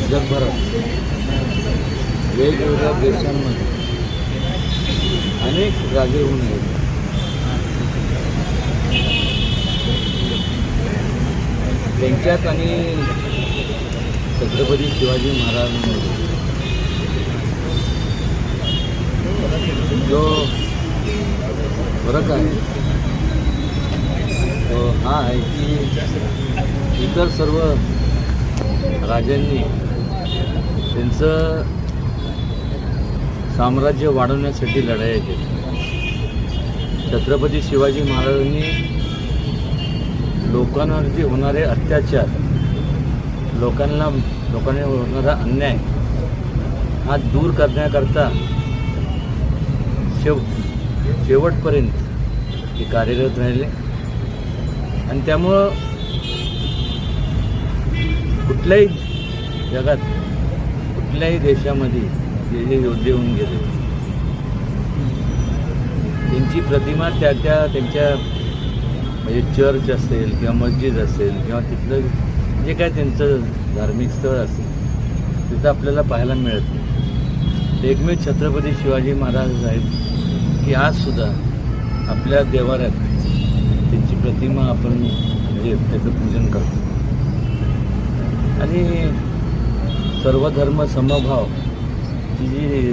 आज जगभरात वेगवेगळ्या देशांमध्ये अनेक राजे होऊन गेले. त्यांच्यात आणि छत्रपती शिवाजी महाराजांमध्ये जो फरक आहे तो हा आहे की इतर सर्व राजांनी त्यांचं साम्राज्य वाढवण्यासाठी लढाया केल्या. छत्रपती शिवाजी महाराजांनी लोकांवरती होणारे अत्याचार, लोकांना होणारा अन्याय हा दूर करण्याकरता शेवटपर्यंत ते कार्यरत राहिले. आणि त्यामुळं कुठल्याही जगात कुठल्याही देशामध्ये जे जे योद्धे होऊन गेले त्यांची प्रतिमा त्यांच्या म्हणजे चर्च असेल किंवा मस्जिद असेल किंवा तिथलं जे काय त्यांचं धार्मिक स्थळ असेल तिथं आपल्याला पाहायला मिळत नाही. एकमेव छत्रपती शिवाजी महाराज आहेत की आजसुद्धा आपल्या देवाऱ्यात त्यांची प्रतिमा आपण म्हणजे त्याचं पूजन करतो. आणि सर्वधर्म समभाव ही जी